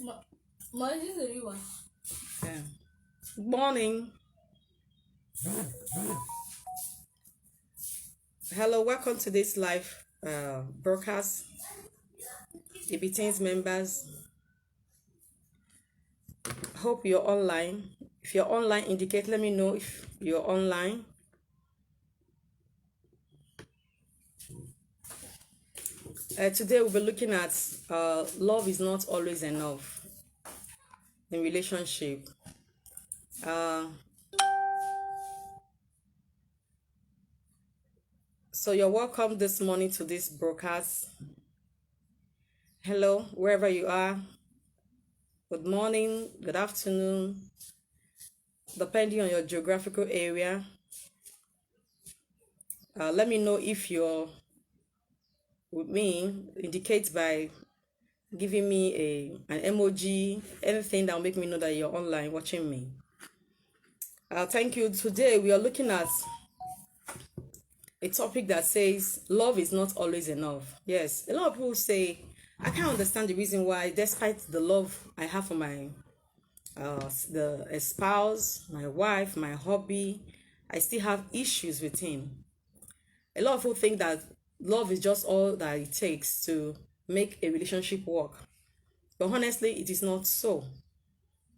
This is the real one. Yeah. Good morning. Hello, welcome to this live broadcast. EBT's members, hope you're online. If you're online, indicate, let me know if you're online. Today we'll be looking at love is not always enough in relationship. Uh, so you're welcome this morning to this broadcast. Hello, wherever you are. Good morning, good afternoon, depending on your geographical area. Let me know if you're with me. Indicate by giving me an emoji, anything that will make me know that you're online watching me. Thank you. Today we are looking at a topic that says love is not always enough. Yes, a lot of people say I can't understand the reason why, despite the love I have for my a spouse, my wife, my hobby, I still have issues with him. A lot of people think that love is just all that it takes to make a relationship work. But honestly, it is not so.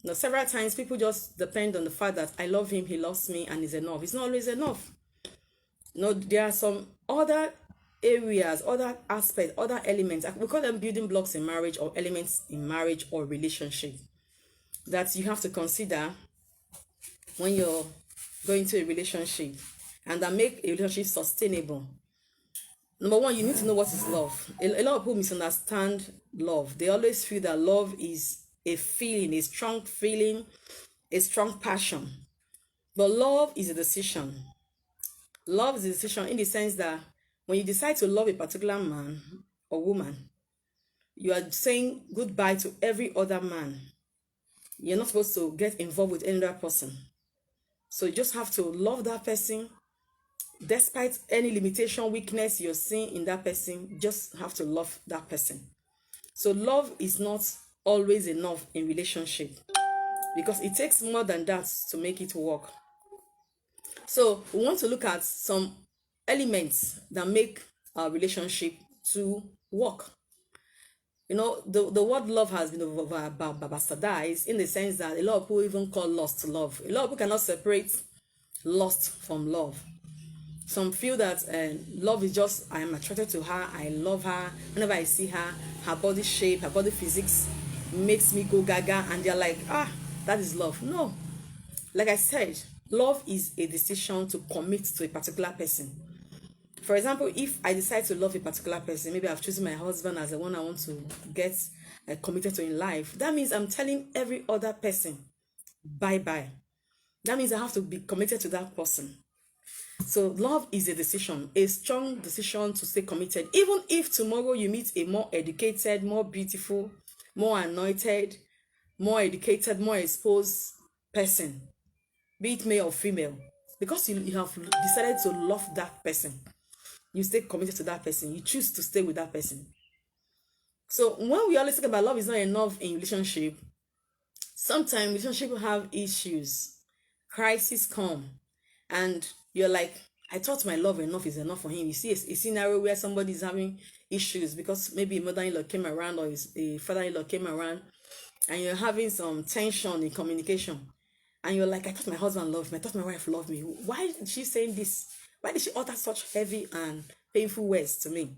Now, several times people just depend on the fact that I love him, he loves me, and it's enough. It's not always enough. No, there are some other areas, other aspects, other elements. We call them building blocks in marriage, or elements in marriage or relationship, that you have to consider when you're going to a relationship and that make a relationship sustainable. Number one, you need to know what is love. A lot of people misunderstand love. They always feel that love is a feeling, a strong passion. But love is a decision. Love is a decision in the sense that when you decide to love a particular man or woman, you are saying goodbye to every other man. You're not supposed to get involved with any other person. So you just have to love that person. Despite any limitation, weakness you're seeing in that person, you just have to love that person. So love is not always enough in relationship because it takes more than that to make it work. So we want to look at some elements that make our relationship to work. You know, the word love has been bastardized in the sense that a lot of people even call lust love. A lot of people cannot separate lust from love. Some feel that love is just, I am attracted to her, I love her. Whenever I see her, her body shape, her body physics makes me go gaga, and they're like, that is love. No. Like I said, love is a decision to commit to a particular person. For example, if I decide to love a particular person, maybe I've chosen my husband as the one I want to get committed to in life, that means I'm telling every other person bye-bye. That means I have to be committed to that person. So love is a decision, a strong decision to stay committed. Even if tomorrow you meet a more educated, more beautiful, more anointed, more educated, more exposed person, be it male or female, because you have decided to love that person, you stay committed to that person, you choose to stay with that person. So when we always talk about love is not enough in relationship, sometimes relationships have issues, crises come, and you're like, I thought my love enough is enough for him. You see a scenario where somebody is having issues because maybe a mother-in-law came around or a father-in-law came around, and you're having some tension in communication, and you're like, I thought my husband loved me, I thought my wife loved me. Why is she saying this? Why did she utter such heavy and painful words to me?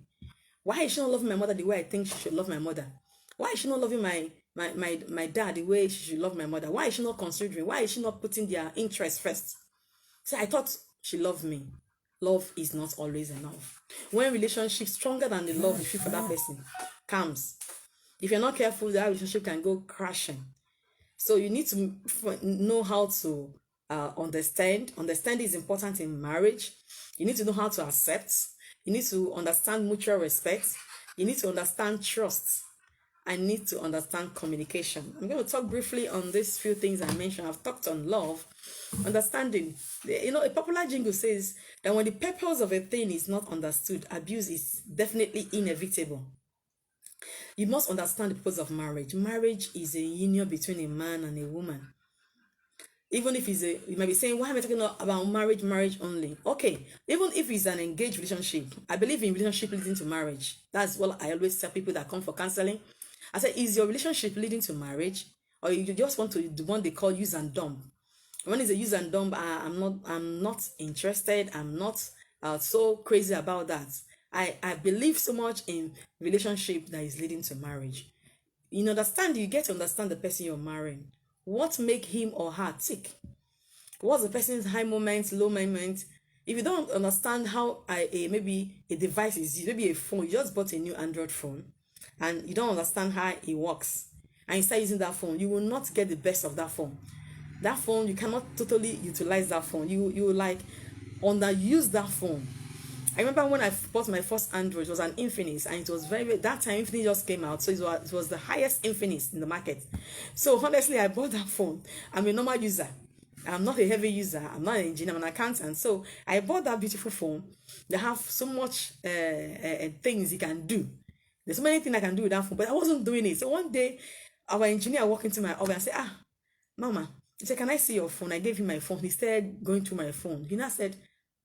Why is she not loving my mother the way I think she should love my mother? Why is she not loving my dad the way she should love my mother? Why is she not considering? Why is she not putting their interest first? So I thought she loved me. Love is not always enough. When relationship stronger than the love you feel for that person comes, if you're not careful, that relationship can go crashing. So you need to know how to understand. Understanding is important in marriage. You need to know how to accept. You need to understand mutual respect. You need to understand trust. I need to understand communication. I'm going to talk briefly on these few things I mentioned. I've talked on love, understanding. You know, a popular jingle says that when the purpose of a thing is not understood, abuse is definitely inevitable. You must understand the purpose of marriage. Marriage is a union between a man and a woman. Even if you might be saying, why am I talking about marriage only? Okay, even if it's an engaged relationship, I believe in relationship leading to marriage. That's what I always tell people that come for counseling. I say, is your relationship leading to marriage, or you just want to the one they call use and dump? When it's a use and dump, I'm not interested. I'm not so crazy about that. I believe so much in relationship that is leading to marriage. You get to understand the person you're marrying. What make him or her tick? What's the person's high moments, low moments? If you don't understand how maybe a device is used, maybe a phone, you just bought a new Android phone and you don't understand how it works, and you start using that phone, you will not get the best of that phone. That phone, you cannot totally utilize that phone. You like underuse that phone. I remember when I bought my first Android, it was an Infinix, and it was that time Infinix just came out, so it was the highest Infinix in the market. So honestly, I bought that phone. I'm a normal user. I'm not a heavy user. I'm not an engineer. I'm an accountant. So I bought that beautiful phone. They have so much things you can do. There's so many things I can do with that phone, but I wasn't doing it. So one day, our engineer walked into my office and said, Mama, he said, can I see your phone? I gave him my phone. He started going through my phone. He now said,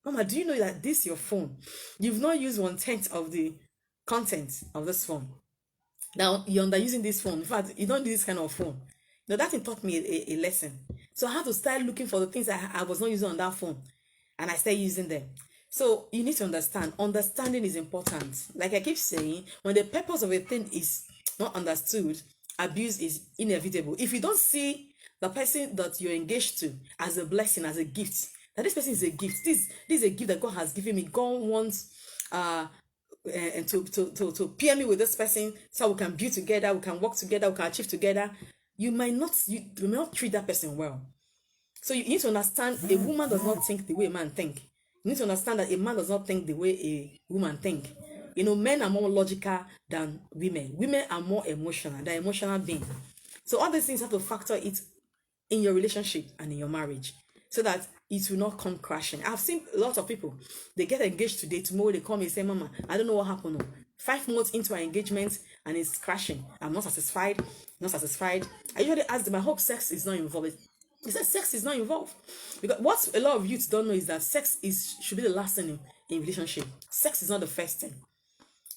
Mama, do you know that this is your phone? You've not used 1/10 of the content of this phone. Now you're underusing this phone. In fact, you don't need this kind of phone. Now that thing taught me a lesson. So I had to start looking for the things I was not using on that phone, and I started using them. So you need to understand. Understanding is important. Like I keep saying, when the purpose of a thing is not understood, abuse is inevitable. If you don't see the person that you're engaged to as a blessing, as a gift, that this person is a gift. This is a gift that God has given me. God wants and to pair me with this person so we can build together, we can work together, we can achieve together. You may not treat that person well. So you need to understand a woman does not think the way a man think. You need to understand that a man does not think the way a woman think. Men are more logical than women. Women are more emotional. They're emotional beings. So all these things have to factor it in your relationship and in your marriage, so that it will not come crashing. I've seen a lot of people, they get engaged today, tomorrow they come and say, Mama, I don't know what happened. No. 5 months into our engagement and it's crashing. I'm not satisfied. I usually ask them, I hope sex is not involved. He said sex is not involved. Because what a lot of youths don't know is that sex should be the last thing in relationship. Sex is not the first thing.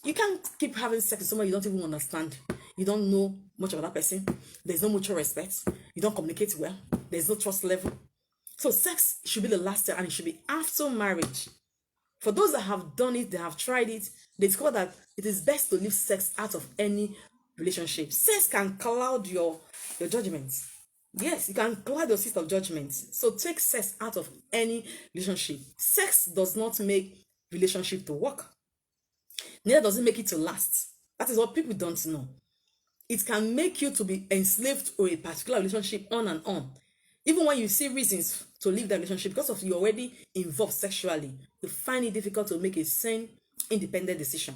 You can't keep having sex with someone you don't even understand. You don't know much about that person. There's no mutual respect. You don't communicate well. There's no trust level. So sex should be the last step, and it should be after marriage. For those that have done it, they have tried it, they discover that it is best to leave sex out of any relationship. Sex can cloud your judgments. Yes, it can cloud your system of judgments. So take sex out of any relationship. Sex does not make relationship to work. Neither does it make it to last. That is what people don't know. It can make you to be enslaved to a particular relationship on and on. Even when you see reasons to leave that relationship because of you already involved sexually, you find it difficult to make a sane, independent decision.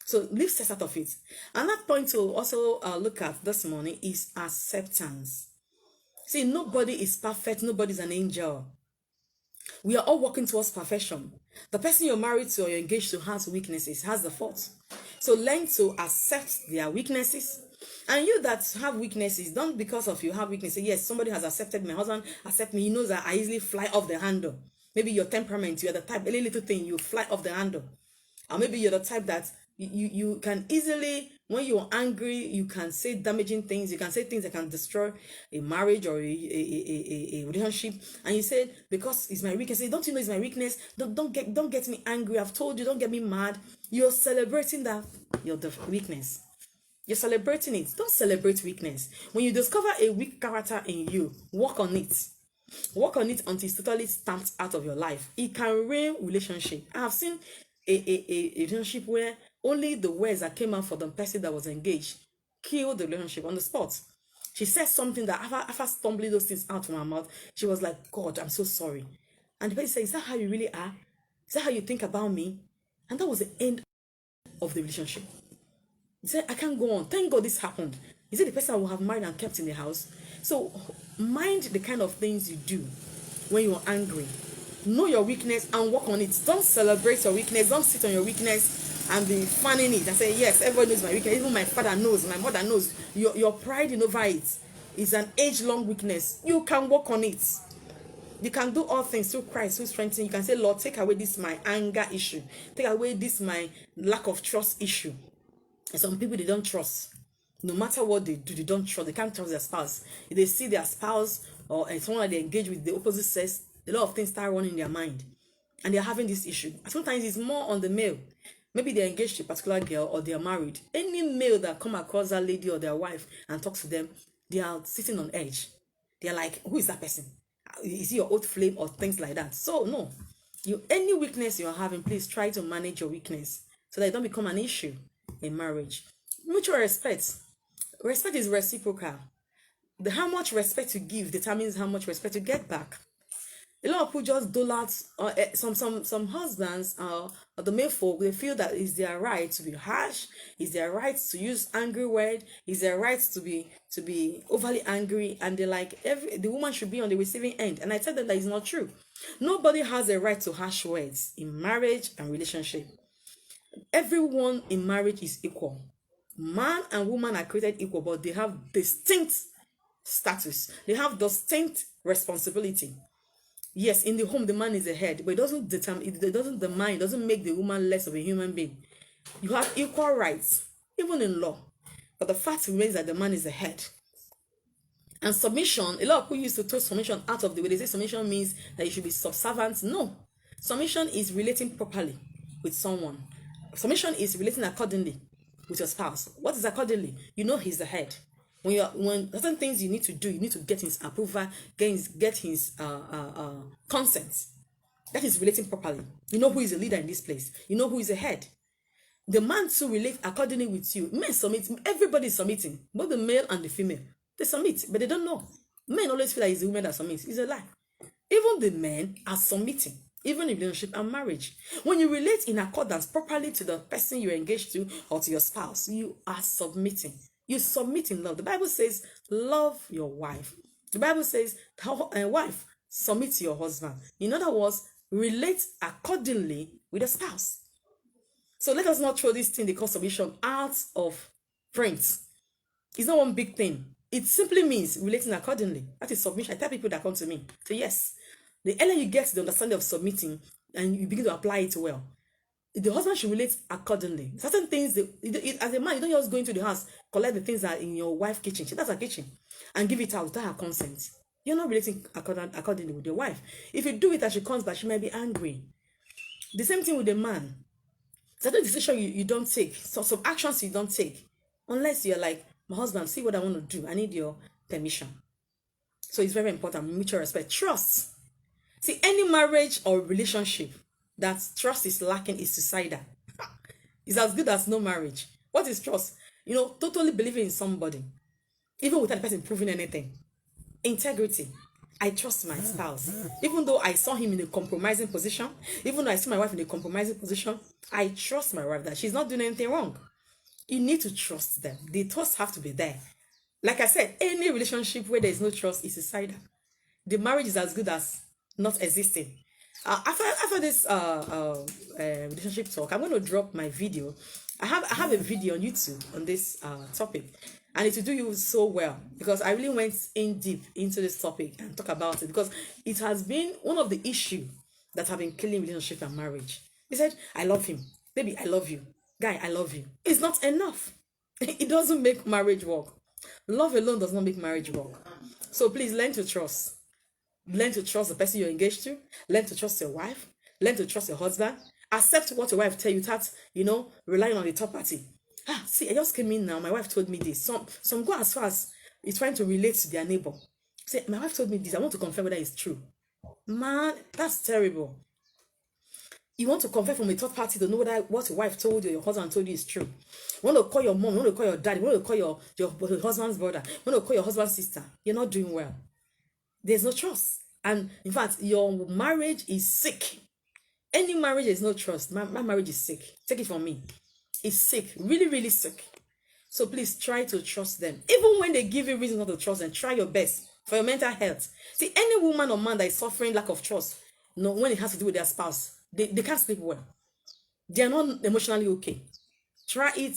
So leave sex out of it. Another point to also look at this morning is acceptance. See, nobody is perfect. Nobody's an angel. We are all working towards perfection. The person you're married to or you're engaged to has weaknesses, has the faults. So learn to accept their weaknesses. And you that have weaknesses, don't because of you have weaknesses. Yes, somebody has accepted my husband, accept me. He knows that I easily fly off the handle. Maybe your temperament, you're the type, any little thing, you fly off the handle. Or maybe you're the type that you can easily, when you're angry, you can say damaging things. You can say things that can destroy a marriage or a relationship. And you say, because it's my weakness. Don't you know it's my weakness? Don't get me angry. I've told you, don't get me mad. You're celebrating that you're the weakness. You're celebrating it. Don't celebrate weakness. When you discover a weak character in you, work on it. Work on it until it's totally stamped out of your life. It can ruin relationship. I have seen a relationship where only the words that came out for the person that was engaged killed the relationship on the spot. She said something that after stumbling those things out from her mouth, she was like, God, I'm so sorry. And the person said, is that how you really are? Is that how you think about me? And that was the end of the relationship. He said, I can't go on. Thank God this happened. Is it the person I will have married and kept in the house? So mind the kind of things you do when you are angry. Know your weakness and work on it. Don't celebrate your weakness. Don't sit on your weakness. and be fanning it and say, yes, everybody knows my weakness, even my father knows, my mother knows. Your pride in over it is an age-long weakness. You can work on it. You can do all things through Christ who strengthens you. You can say, Lord, take away this my anger issue, take away this my lack of trust issue. And some people, they don't trust. No matter what they do, they don't trust. They can't trust their spouse. If they see their spouse or someone that they engage with the opposite sex, a lot of things start running in their mind, and they're having this issue. Sometimes it's more on the male. Maybe they're engaged to a particular girl or they're married. Any male that come across that lady or their wife and talks to them, they are sitting on edge. They're like, who is that person? Is he your old flame or things like that? So no, any weakness you're having, please try to manage your weakness so that it don't become an issue in marriage. Mutual respect. Respect is reciprocal. How much respect you give determines how much respect you get back. A lot of people just dole out. Some husbands, the male folk, they feel that it's their right to be harsh, it's their right to use angry word, it's their right to be overly angry, and they're like, the woman should be on the receiving end. And I tell them that it's not true. Nobody has a right to harsh words in marriage and relationship. Everyone in marriage is equal. Man and woman are created equal, but they have distinct status. They have distinct responsibility. Yes, in the home, the man is the head, but it doesn't make the woman less of a human being. You have equal rights, even in law. But the fact remains that the man is the head. And submission, a lot of people used to throw submission out of the way. They say submission means that you should be subservient. No. Submission is relating properly with someone. Submission is relating accordingly with your spouse. What is accordingly? You know he's the head. When certain things you need to do, you need to get his approval, get his consent. That is relating properly. You know who is the leader in this place. You know who is the head. The man too relate accordingly with you. Men submit. Everybody is submitting. Both the male and the female. They submit, but they don't know. Men always feel like it's the women that submit. It's a lie. Even the men are submitting, even in relationship and marriage. When you relate in accordance properly to the person you're engaged to or to your spouse, you are submitting. You submit in love. The Bible says, love your wife. The Bible says, wife, submit to your husband. In other words, relate accordingly with the spouse. So let us not throw this thing they call submission out of print. It's not one big thing. It simply means relating accordingly. That is submission. I tell people that come to me, so yes, the earlier you get the understanding of submitting and you begin to apply it well, the husband should relate accordingly. Certain things, as a man, you don't just go into the house, collect the things that are in your wife's kitchen. She does her kitchen and give it out without her consent. You're not relating accordingly with your wife. If you do it and she comes back, she might be angry. The same thing with the man. Certain decisions you don't take, some actions you don't take, unless you're like, my husband, see what I want to do. I need your permission. So it's very important. Mutual respect. Trust. See, any marriage or relationship that trust is lacking is suicidal. It's as good as no marriage. What is trust? Totally believing in somebody, even without the person proving anything. Integrity. I trust my spouse. Even though I saw him in a compromising position, even though I see my wife in a compromising position, I trust my wife that she's not doing anything wrong. You need to trust them. The trust have to be there. Like I said, any relationship where there is no trust is suicidal. The marriage is as good as not existing. After this relationship talk, I'm going to drop my video. I have a video on YouTube on this topic, and it will do you so well because I really went in deep into this topic and talk about it because it has been one of the issues that have been killing relationship and marriage. He said, I love him. Baby, I love you. Guy, I love you. It's not enough. It doesn't make marriage work. Love alone does not make marriage work. So please learn to trust. Learn to trust the person you're engaged to. Learn to trust your wife. Learn to trust your husband. Accept what your wife tell you without, relying on the third party. See, I just came in now. My wife told me this. Some go as far as is trying to relate to their neighbor. Say, my wife told me this. I want to confirm whether it's true. Man, that's terrible. You want to confirm from a third party to know whether what your wife told you or your husband told you is true. You want to call your mom, you want to call your dad, you want to call your husband's brother, you want to call your husband's sister. You're not doing well. There's no trust. And in fact, your marriage is sick. Any marriage is no trust. My marriage is sick. Take it from me. It's sick. Really, really sick. So please try to trust them. Even when they give you reason not to trust them, try your best for your mental health. See, any woman or man that is suffering lack of trust, when it has to do with their spouse, they can't sleep well. They are not emotionally okay. Try it,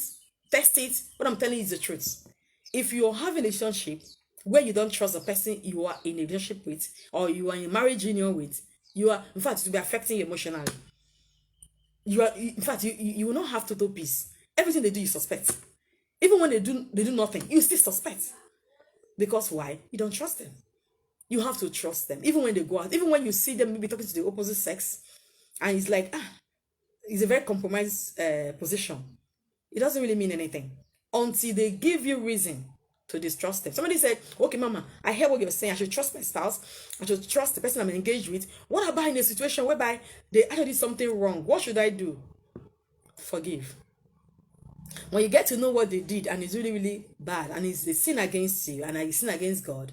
test it. What I'm telling you is the truth. If you're having a relationship where you don't trust the person you are in a relationship with, or you are in a marriage union with, you are, in fact, it will be affecting you emotionally. You are, in fact, you will not have total peace. Everything they do, you suspect. Even when they do nothing, you still suspect. Because why? You don't trust them. You have to trust them. Even when they go out, even when you see them maybe talking to the opposite sex, and it's like, it's a very compromised position. It doesn't really mean anything until they give you reason to distrust them. Somebody said, okay, mama, I hear what you're saying. I should trust my spouse. I should trust the person I'm engaged with. What about in a situation whereby they actually did something wrong? What should I do? Forgive. When you get to know what they did and it's really, really bad and it's a sin against you and a sin against God,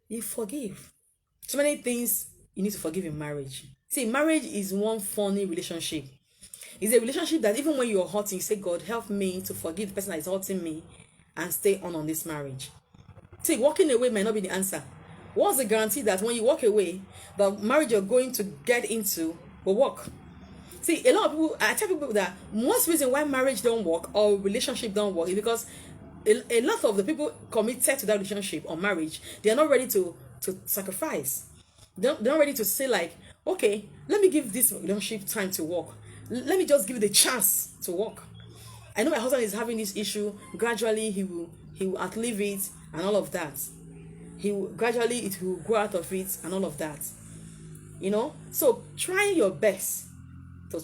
you forgive. So many things you need to forgive in marriage. See, marriage is one funny relationship. It's a relationship that even when you're hurting, you say, God, help me to forgive the person that is hurting me and stay on this marriage. See, walking away might not be the answer. What's the guarantee that when you walk away, the marriage you're going to get into will work? See, a lot of people, I tell people that most reason why marriage don't work or relationship don't work is because a lot of the people committed to that relationship or marriage, they are not ready to sacrifice. They're not ready to say like, okay, let me give this relationship time to work. Let me just give it a chance to work. I know my husband is having this issue. Gradually, he will outlive it and all of that. He will gradually it will grow out of it and all of that. So try your best to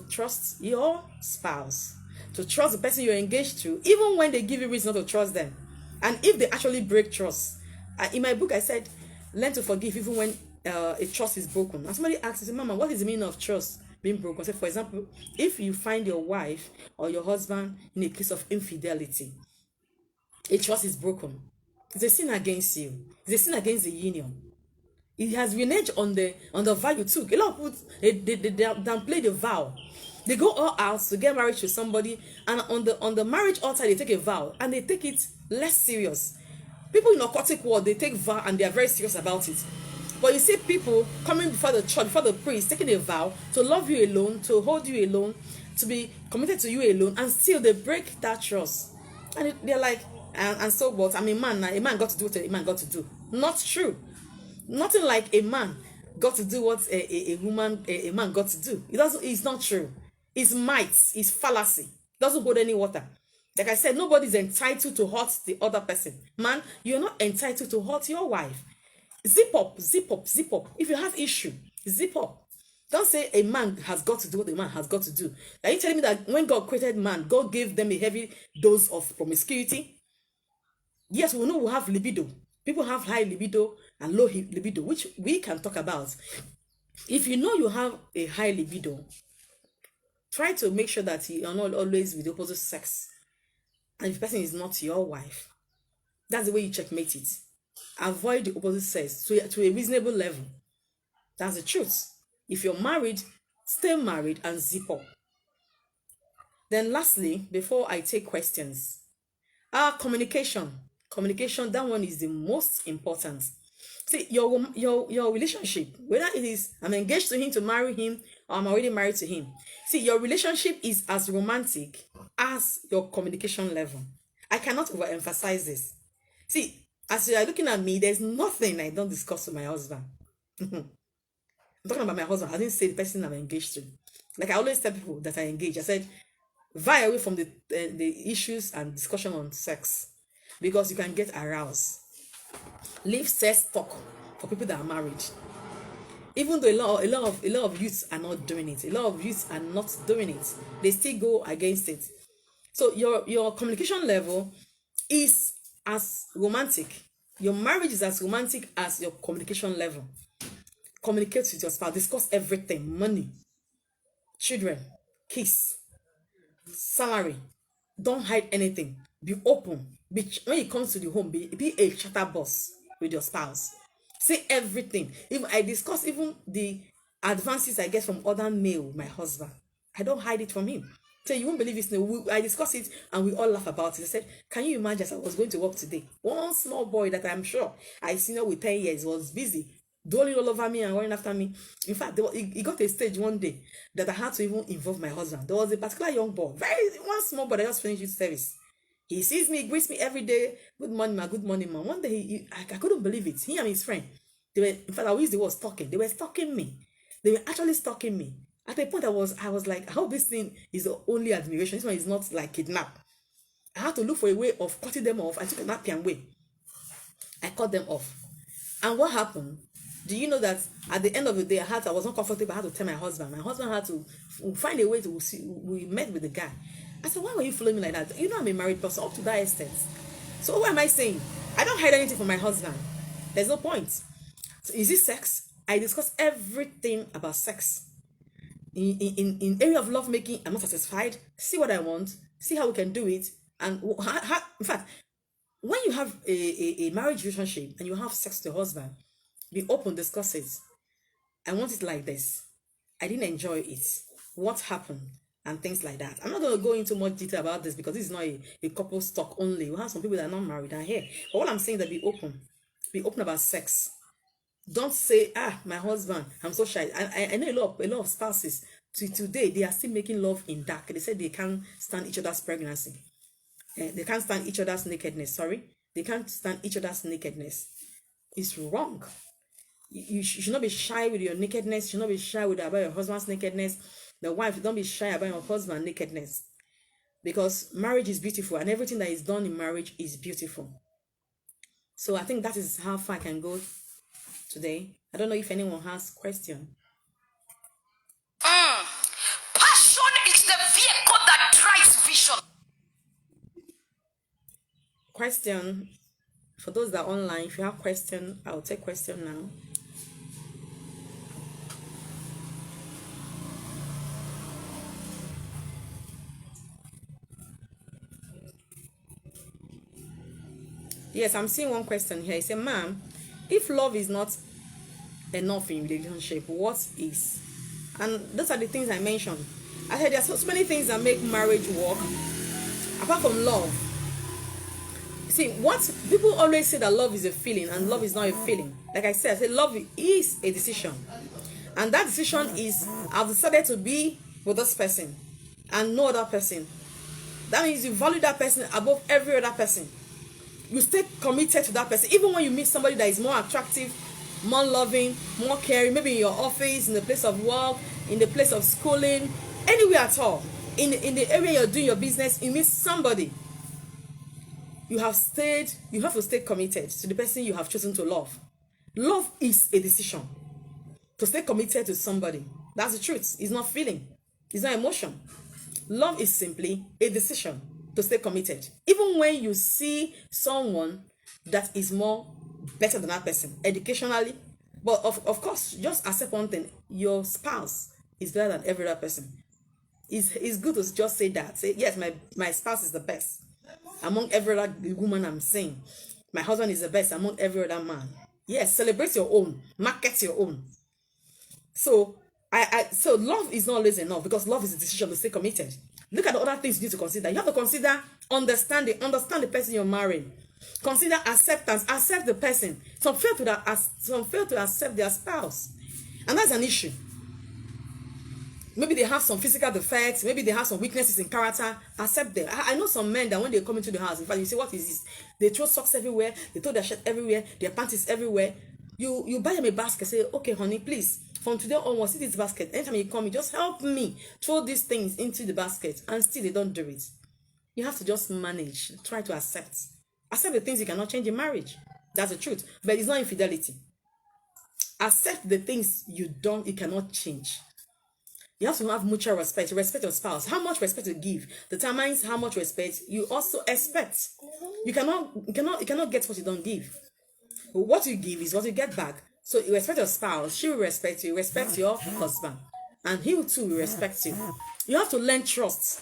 trust your spouse, to trust the person you're engaged to, even when they give you reason not to trust them, and if they actually break trust. In my book, I said, learn to forgive even when a trust is broken. And somebody asked me, Mama, what is the meaning of trust being broken? I said, for example, if you find your wife or your husband in a case of infidelity, a trust is broken. It's a sin against you. It's a sin against the union. It has reneged on the vow you took. A lot of people they downplay the vow. They go all out to get married to somebody, and on the marriage altar they take a vow and they take it less serious. People in occultic world, they take vow and they are very serious about it. But you see people coming before the church, before the priest, taking a vow to love you alone, to hold you alone, to be committed to you alone, and still they break that trust. And they're like, and so what? I'm a man now. A man got to do what a man got to do. Not true. Nothing like a man got to do what a man got to do. It's not true. It's might, it's fallacy. It doesn't hold any water. Like I said, nobody's entitled to hurt the other person. Man, you're not entitled to hurt your wife. Zip up, zip up, zip up. If you have issue, zip up. Don't say a man has got to do what a man has got to do. Are you telling me that when God created man, God gave them a heavy dose of promiscuity? Yes, we know we have libido. People have high libido and low libido, which we can talk about. If you know you have a high libido, try to make sure that you are not always with the opposite sex. And if the person is not your wife, that's the way you checkmate it. Avoid the opposite sex to a reasonable level. That's the truth. If you're married, stay married and zip up. Then lastly, before I take questions, communication. Communication, that one is the most important. See, your relationship, whether it is I'm engaged to him to marry him or I'm already married to him. See, your relationship is as romantic as your communication level. I cannot overemphasize this. See, as you are looking at me, there's nothing I don't discuss with my husband. I'm talking about my husband. I didn't say the person I'm engaged to. Like I always tell people that I engage, I said, vie away from the issues and discussion on sex, because you can get aroused. Leave sex talk for people that are married. Even though a lot of youths are not doing it, a lot of youths are not doing it, they still go against it. So your communication level is as romantic. Your marriage is as romantic as your communication level. Communicate with your spouse, discuss everything: money, children, kiss, salary. Don't hide anything. Be open. When it comes to the home, be a chatterbox with your spouse. Say everything. Even I discuss even the advances I get from other male with my husband. I don't hide it from him. So you won't believe it. I discuss it and we all laugh about it. I said, can you imagine, as I was going to work today, one small boy that I'm sure I seen with 10 years was busy drooling all over me and running after me. In fact, it got to a stage one day that I had to even involve my husband. There was a particular young boy, one small boy that just finished youth service. He sees me, greets me every day. Good morning, ma. Good morning, ma. One day, I couldn't believe it. He and his friend, in fact, I used the word stalking. They were stalking me. They were actually stalking me. At a point, I was like, I hope this thing is the only admiration. This one is not like kidnap. I had to look for a way of cutting them off. I took a nappian way. I cut them off. And what happened? Do you know that at the end of the day, I was not comfortable. I had to tell my husband. My husband had to find a way to see. We met with the guy. I said, why were you following me like that? You know I'm a married person up to that extent. So what am I saying? I don't hide anything from my husband. There's no point. So is it sex? I discuss everything about sex. In area of love making, I'm not satisfied. See what I want. See how we can do it. And in fact, when you have a marriage relationship and you have sex with your husband, be open, discuss it. I want it like this. I didn't enjoy it. What happened? And things like that. I'm not going to go into much detail about this because this is not a couple talk only. We have some people that are not married are here. But all I'm saying is that be open. Be open about sex. Don't say, my husband, I'm so shy. I know a lot of spouses today, they are still making love in dark. They said they can't stand each other's pregnancy. They can't stand each other's nakedness. Sorry. They can't stand each other's nakedness. It's wrong. You should not be shy with your nakedness. You should not be shy about your husband's nakedness. The wife, don't be shy about your husband's nakedness. Because marriage is beautiful and everything that is done in marriage is beautiful. So I think that is how far I can go today. I don't know if anyone has question. Passion is the vehicle that drives vision. Question. For those that are online, if you have question, I'll take question now. Yes, I'm seeing one question here. It says, ma'am, if love is not enough in relationship, what is? And those are the things I mentioned. I said there are so many things that make marriage work apart from love. See, what people always say that love is a feeling and love is not a feeling. Like I said love is a decision. And that decision is, I've decided to be with this person and no other person. That means you value that person above every other person. You stay committed to that person. Even when you meet somebody that is more attractive, more loving, more caring, maybe in your office, in the place of work, in the place of schooling, anywhere at all, in the area you're doing your business, you meet somebody. You have to stay committed to the person you have chosen to love. Love is a decision. To stay committed to somebody. That's the truth. It's not feeling. It's not emotion. Love is simply a decision to stay committed. Even when you see someone that is more better than that person, educationally, but of course, just accept one thing. Your spouse is better than every other person. It's good to just say that. Say, yes, my spouse is the best among every other woman I'm seeing. My husband is the best among every other man. Yes, celebrate your own. Market your own. So so love is not always enough because love is a decision to stay committed. Look at the other things you need to consider. You have to consider understand the person you're marrying. Consider acceptance. Accept the person. Some fail to accept their spouse, and that's an issue. Maybe they have some physical defects. Maybe they have some weaknesses in character. Accept them. I know some men that when they come into the house, in fact, you say, what is this? They throw socks everywhere. They throw their shirt everywhere. Their panties everywhere. You buy them a basket. Say, okay, honey, please. From today onwards, see this basket. Anytime you come, you just help me throw these things into the basket. And still they don't do it. You have to just manage. Try to accept. Accept the things you cannot change in marriage. That's the truth. But it's not infidelity. Accept the things you cannot change. You have to have mutual respect. Respect your spouse. How much respect you give determines how much respect you also expect. You cannot get what you don't give. What you give is what you get back. So you respect your spouse, she will respect you. Respect your husband, and he too will respect you. You have to learn trust.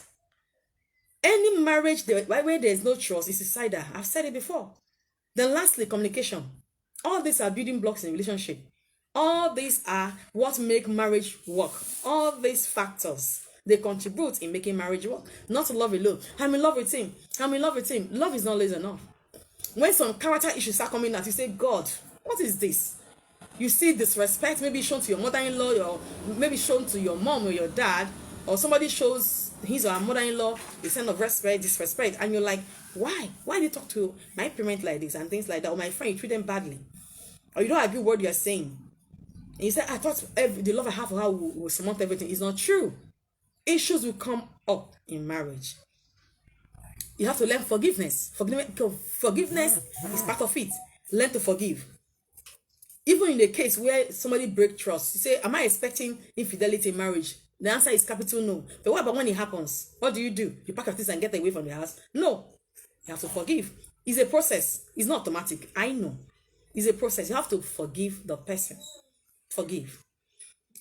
Any marriage where there is no trust is suicidal. I've said it before. Then lastly, communication. All these are building blocks in relationship. All these are what make marriage work. All these factors, they contribute in making marriage work. Not love alone. I'm in love with him. I'm in love with him. Love is not always enough. When some character issues start coming out, you say, God, what is this? you see disrespect maybe shown to your mother-in-law, or maybe shown to your mom or your dad, or somebody shows his or her mother-in-law a sense of respect, disrespect, and you're like, why do you talk to my parent like this and things like that, or my friend, you treat them badly, or you don't agree with what you're saying, and you say, I thought the love I have for her will surmount everything. It's not true. Issues will come up in marriage. You have to learn forgiveness. Forgiveness is part of it. Learn to forgive. Even in the case where somebody breaks trust, you say, am I expecting infidelity in marriage? The answer is capital no. But what about when it happens? What do? You pack your things and get away from the house? No. You have to forgive. It's a process. It's not automatic. I know. It's a process. You have to forgive the person. Forgive.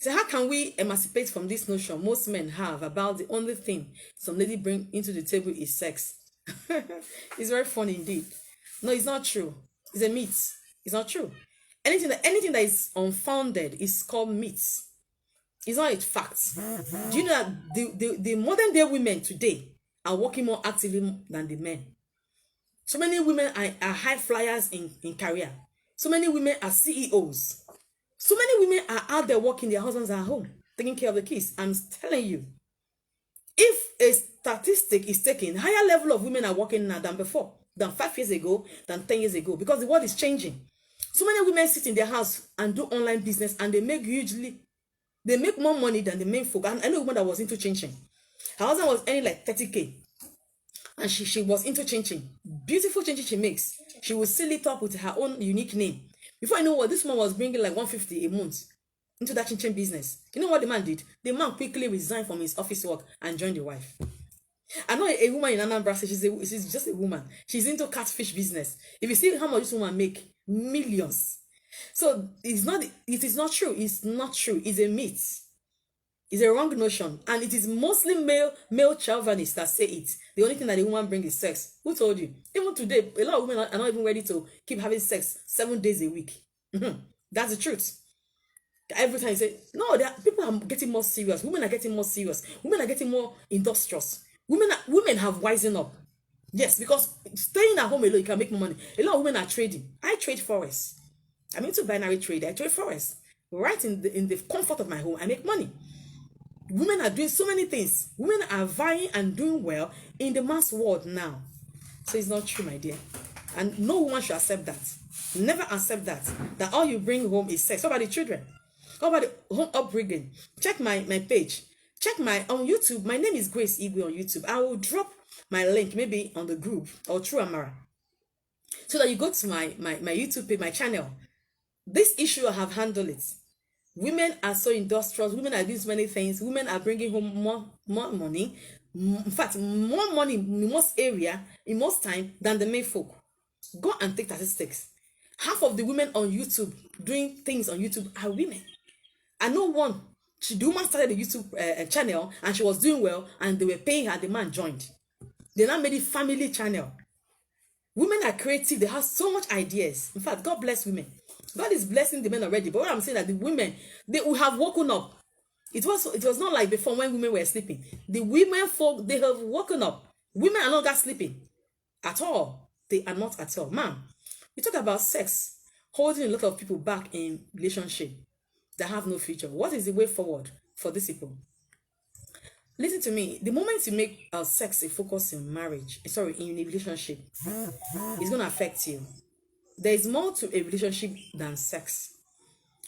So how can we emancipate from this notion most men have about the only thing some lady bring into the table is sex? It's very funny indeed. No, it's not true. It's a myth. It's not true. Anything that is unfounded is called myths. It's not a fact. Do you know that the modern day women today are working more actively than the men? So many women are high flyers in career. So many women are CEOs. So many women are out there working, their husbands are at home, taking care of the kids. I'm telling you, if a statistic is taken, higher level of women are working now than before, than 5 years ago, than 10 years ago, because the world is changing. So many women sit in their house and do online business, and they make more money than the main folk. And I know a woman that was into changing. Her husband was earning like 30K, and she was into changing. Beautiful changing she makes. She will seal it up with her own unique name. Before I know what, this man was bringing like 150 a month into that chinchin business. You know what the man did? The man quickly resigned from his office work and joined the wife. I know a woman in Anambra, she's just a woman. She's into catfish business. If you see how much this woman make, millions. So it is not true. It's not true. It's a myth. It's a wrong notion. And it is mostly male chauvinists that say it. The only thing that the woman brings is sex. Who told you? Even today, a lot of women are not even ready to keep having sex 7 days a week. That's the truth. Every time you say, no, people are getting more serious. Women are getting more serious. Women are getting more industrious. Women have wisen up. Yes, because staying at home alone, you can make more money. A lot of women are trading. I trade forex. I'm into binary trade. I trade forex. Right in the comfort of my home, I make money. Women are doing so many things. Women are vying and doing well in the mass world now. So it's not true, my dear. And no woman should accept that. Never accept that. That all you bring home is sex. What about the children? What about the home upbringing? Check my page. Check on YouTube. My name is Grace Igwe on YouTube. I will drop my link maybe on the group or through Amara, so that you go to my YouTube page, my channel. This issue I have handled it. Women are so industrious. Women are doing so many things. Women are bringing home more money. In fact, more money in most area, in most time, than the men folk. Go and take statistics. Half of the women on YouTube doing things on YouTube are women. I know one. The woman started a YouTube channel and she was doing well, and they were paying her. The man joined. They now made a family channel. Women are creative. They have so much ideas. In fact, God bless women. God is blessing the men already. But what I'm saying that the women, they will have woken up. It was not like before when women were sleeping. The women folk, they have woken up. Women are not that sleeping at all. They are not at all. Ma'am, you talk about sex holding a lot of people back in relationship that have no future. What is the way forward for these people? Listen to me. The moment you make sex a focus in marriage, in a relationship, it's going to affect you. There is more to a relationship than sex.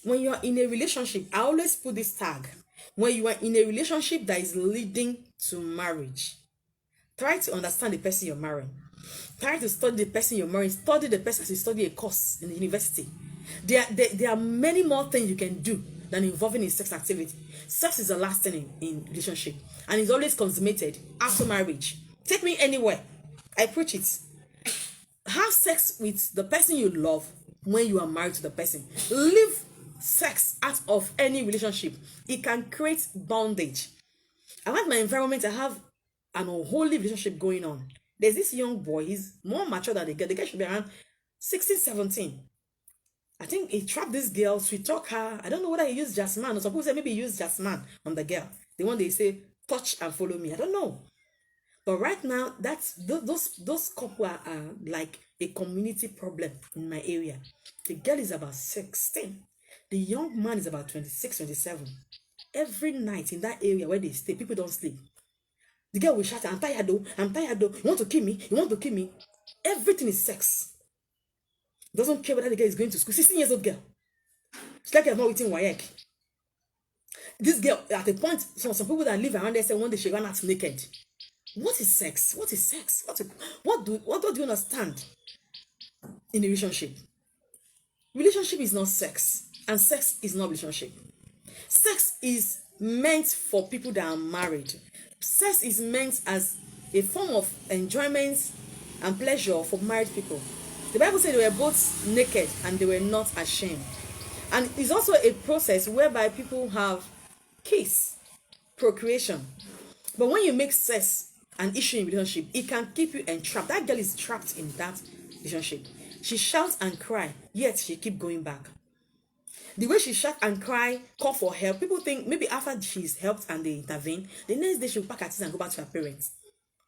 When you are in a relationship, I always put this tag. When you are in a relationship that is leading to marriage, try to understand the person you're marrying. Try to study the person you're marrying. Study the person as you study a course in the university. There are many more things you can do than involving in sex activity. Sex is the last thing in relationship, and it's always consummated after marriage. Take me anywhere. I preach it. Have sex with the person you love when you are married to the person. Leave sex out of any relationship. It can create bondage. I like my environment. I have an unholy relationship going on. There's this young boy. He's more mature than the girl. The girl should be around 16, 17. I think he trapped this girl, sweet talk her. I don't know whether he used Jasmine, or some people say maybe he used Jasmine on the girl. The one they say, touch and follow me. I don't know. But right now, those couple are like a community problem in my area. The girl is about 16. The young man is about 26, 27. Every night in that area where they stay, people don't sleep. The girl will shout, I'm tired though, I'm tired though. You want to kill me? You want to kill me? Everything is sex. Doesn't care whether the girl is going to school. 16 years old girl. She's like I'm not eating WAEC. This girl, at a point, some people that live around there say one day she ran out naked. What is sex? What is sex? What do you understand in a relationship? Relationship is not sex, and sex is not relationship. Sex is meant for people that are married. Sex is meant as a form of enjoyment and pleasure for married people. The Bible said they were both naked and they were not ashamed. And it's also a process whereby people have kiss, procreation. But when you make sex an issue in relationship, it can keep you entrapped. That girl is trapped in that relationship. She shouts and cries, yet she keep going back. The way she shout and cry, call for help, people think maybe after she's helped and they intervene, the next day she'll pack her things and go back to her parents.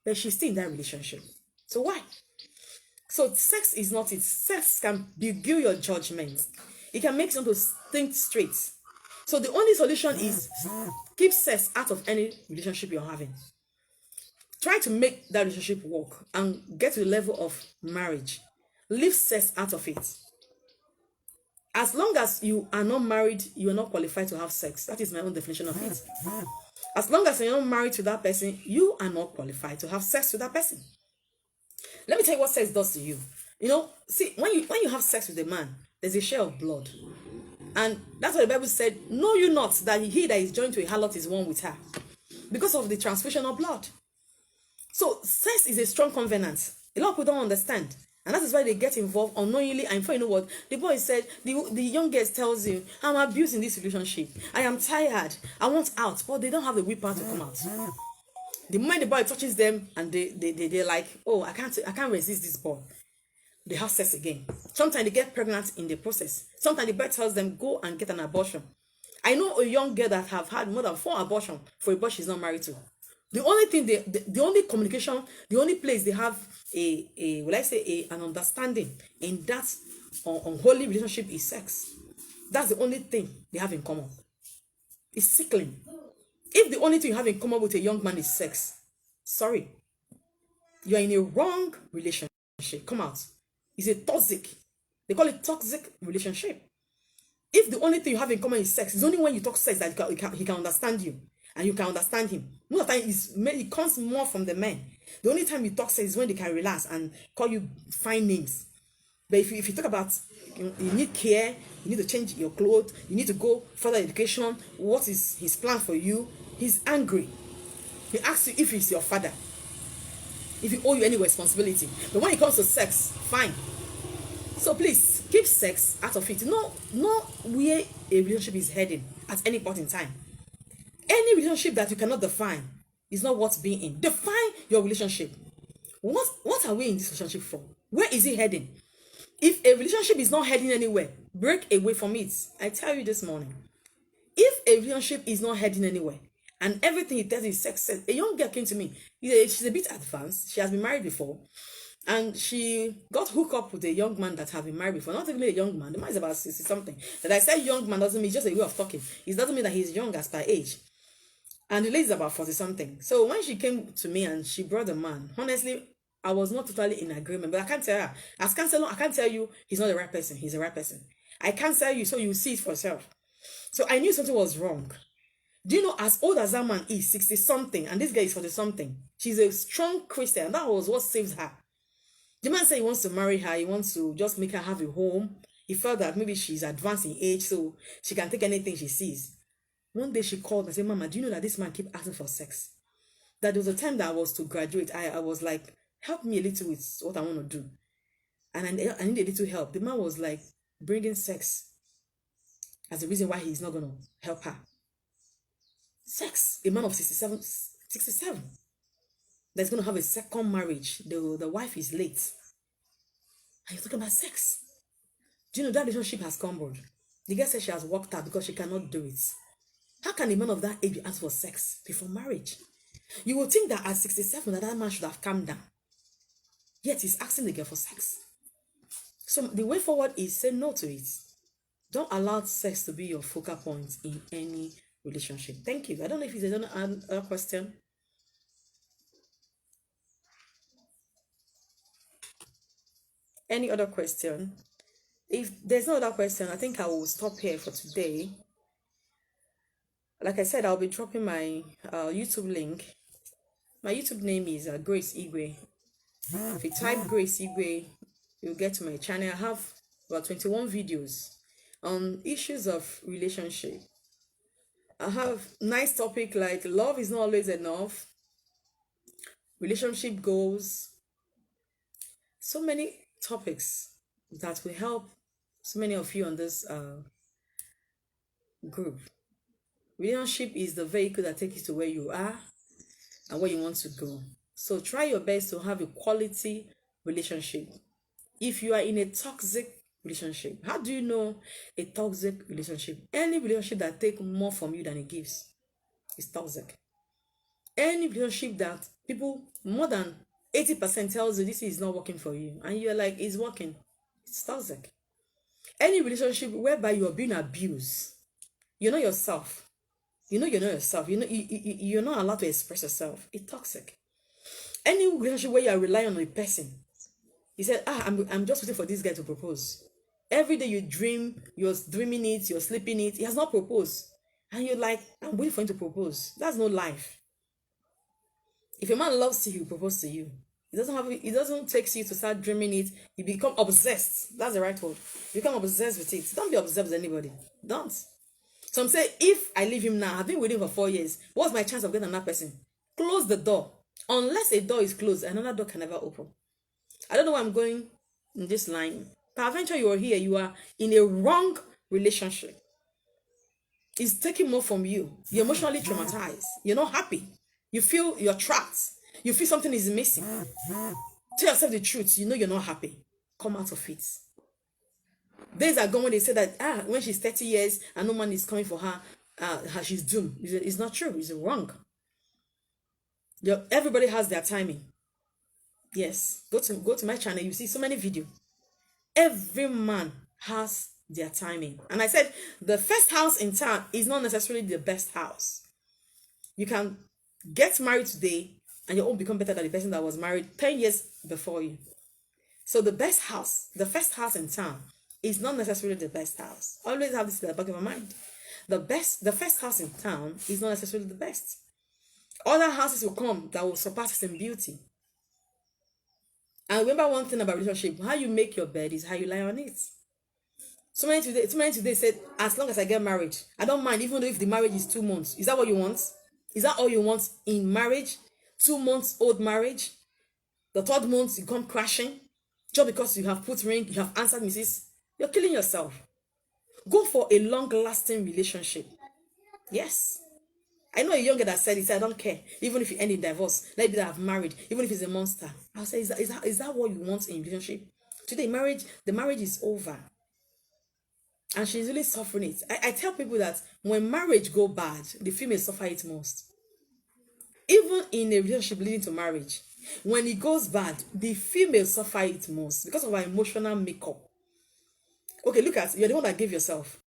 But she's still in that relationship. So why? So sex is not it. Sex can beguile your judgment. It can make you to think straight. So the only solution is keep sex out of any relationship you're having. Try to make that relationship work and get to the level of marriage. Leave sex out of it. As long as you are not married, you are not qualified to have sex. That is my own definition of it. As long as you're not married to that person, you are not qualified to have sex with that person. Let me tell you what sex does to you. You know, see, when you have sex with a man, there's a share of blood. And that's what the Bible said, know you not that he that is joined to a harlot is one with her. Because of the transfusion of blood. So sex is a strong covenant. A lot of people don't understand. And that is why they get involved unknowingly. And before you know what, the boy said, the young girl tells you, I'm abused in this relationship. I am tired. I want out. But they don't have the willpower to come out. The moment the boy touches them and they're like, oh, I can't resist this boy. They have sex again. Sometimes they get pregnant in the process. Sometimes the boy tells them, go and get an abortion. I know a young girl that have had more than 4 abortions for a boy she's not married to. The only thing the only communication, the only place they have an understanding in that unholy relationship is sex. That's the only thing they have in common. It's sickening. If the only thing you have in common with a young man is sex, sorry, you are in a wrong relationship. Come out. It's a toxic. They call it toxic relationship. If the only thing you have in common is sex, it's only when you talk sex that he can understand you and you can understand him. Most of the time, it comes more from the men. The only time you talk sex is when they can relax and call you fine names. But if you talk about you need care, you need to change your clothes, you need to go further education, what is his plan for you? He's angry. He asks you if he's your father, if he owe you any responsibility. But when it comes to sex, fine. So please keep sex out of it. Know where a relationship is heading at any point in time. Any relationship that you cannot define is not worth being in. Define your relationship. What are we in this relationship for? Where is it heading? If a relationship is not heading anywhere, break away from it. I tell you this morning. If a relationship is not heading anywhere, and everything it tells is sex, a young girl came to me. She's a bit advanced. She has been married before. And she got hooked up with a young man that have been married before. Not even a young man. The man is about 60 something. That I said young man doesn't mean, it's just a way of talking. It doesn't mean that he's young as per age. And the lady is about 40 something. So when she came to me and she brought the man, honestly, I was not totally in agreement. But I can't tell her. As counselor, I can't tell you he's not the right person. He's the right person. I can't tell you so you see it for yourself. So I knew something was wrong. Do you know, as old as that man is, 60 something, and this guy is 40 something, she's a strong Christian, and that was what saves her. The man said he wants to marry her, he wants to just make her have a home. He felt that maybe she's advanced in age, so she can take anything she sees. One day she called and said, Mama, do you know that this man keep asking for sex? That there was a time that I was to graduate, I was like, help me a little with what I want to do. And I need a little help. The man was like, bringing sex as the reason why he's not going to help her. Sex, a man of 67, that's going to have a second marriage. The wife is late. And you're talking about sex. Do you know that relationship has crumbled? The girl said she has walked out because she cannot do it. How can a man of that age ask for sex before marriage? You would think that at 67 that man should have calmed down. Yet he's asking the girl for sex. So the way forward is say no to it. Don't allow sex to be your focal point in any relationship. Thank you. I don't know if there's another question. Any other question? If there's no other question, I think I will stop here for today. Like I said, I'll be dropping my YouTube link. My YouTube name is Grace Igwe. If you type Grace Igwe, you'll get to my channel. I have about 21 videos on issues of relationship. I have nice topic like love is not always enough, relationship goals, so many topics that will help so many of you on this group. Relationship is the vehicle that takes you to where you are and where you want to go. So try your best to have a quality relationship. If you are in a toxic relationship, how do you know a toxic relationship? Any relationship that takes more from you than it gives is toxic. Any relationship that people more than 80% tells you this is not working for you and you're like it's working, it's toxic. Any relationship whereby you are being abused, you know yourself, you're not yourself, you're not allowed to express yourself, it's toxic. Any relationship where you are relying on a person, you said I'm just waiting for this guy to propose. Every day you dream, you're dreaming it, you're sleeping it, he has not proposed and you're like I'm waiting for him to propose. That's no life. If a man loves you, he will propose to you. It doesn't take you to start dreaming it. You become obsessed. That's the right word. You become obsessed with it. Don't be obsessed with anybody. Don't. Some say, if I leave him now, I've been waiting for 4 years. What's my chance of getting another person? Close the door. Unless a door is closed, another door can never open. I don't know where I'm going in this line. Peradventure you are here, you are in a wrong relationship. It's taking more from you. You're emotionally traumatized. You're not happy. You feel you're trapped. You feel something is missing. Tell yourself the truth. You know you're not happy. Come out of it. Days are gone when they say that when she's 30 years and no man is coming for her, she's doomed. It's not true. It's wrong. Everybody has their timing. Yes. Go to my channel. You see so many videos. Every man has their timing. And I said the first house in town is not necessarily the best house. You can get married today and your own become better than the person that was married 10 years before you. So the best house, the first house in town is not necessarily the best house. Always have this in the back of your mind. The first house in town is not necessarily the best. Other houses will come that will surpass it in beauty. And remember one thing about relationship, how you make your bed is how you lie on it. So many today said, as long as I get married, I don't mind, even though if the marriage is 2 months. Is that what you want? Is that all you want in marriage? 2 months old marriage? The 3rd month you come crashing? Just because you have put ring, you have answered Mrs. You're killing yourself. Go for a long-lasting relationship. Yes. I know a younger that said, he said, I don't care. Even if you end in divorce, let me that I've married, even if he's a monster. I'll say, is that what you want in relationship? Today, the marriage is over. And she's really suffering it. I tell people that when marriage go bad, the female suffer it most. Even in a relationship leading to marriage, when it goes bad, the female suffer it most because of her emotional makeup. Okay, look at, you're the one that gave yourself.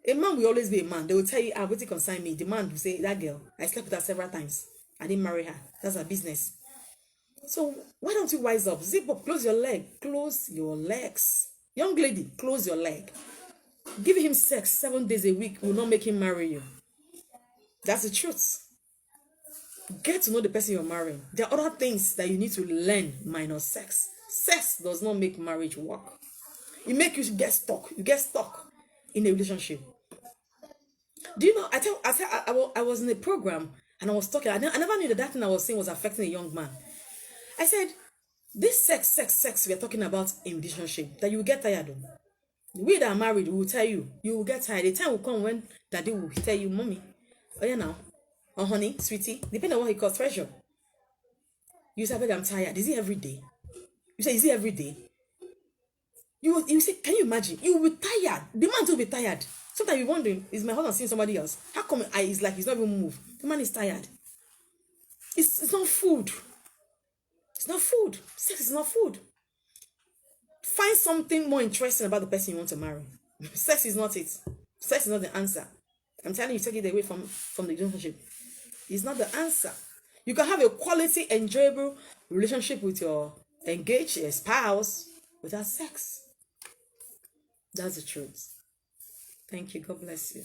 A man will always be a man. They will tell you, what it concern me. The man will say, that girl, I slept with her several times. I didn't marry her. That's her business. So why don't you wise up? Zip up, close your leg. Close your legs. Young lady, close your leg. Give him sex 7 days a week will not make him marry you. That's the truth. Get to know the person you're marrying. There are other things that you need to learn minus sex. Sex does not make marriage work. It makes you get stuck. You get stuck in a relationship. Do you know, I was in a program and I was talking. I never knew that thing I was saying was affecting a young man. I said, this sex we're talking about in relationship, that you will get tired of. We that are married, we will tell you, you will get tired. The time will come when daddy will tell you, mommy, oh yeah now, oh honey, sweetie, depending on what he calls treasure. You say, I'm tired. Is it every day? You say, is it every day? You say, can you imagine? You will be tired. The man will be tired. Sometimes you're wondering, is my husband seeing somebody else? How come it's like he's not even moved? The man is tired. It's not food. It's not food. Sex is not food. Find something more interesting about the person you want to marry. Sex is not it. Sex is not the answer. I'm telling you, take it away from the relationship. It's not the answer. You can have a quality, enjoyable relationship with your engaged spouse without sex. That's the truth. Thank you. God bless you.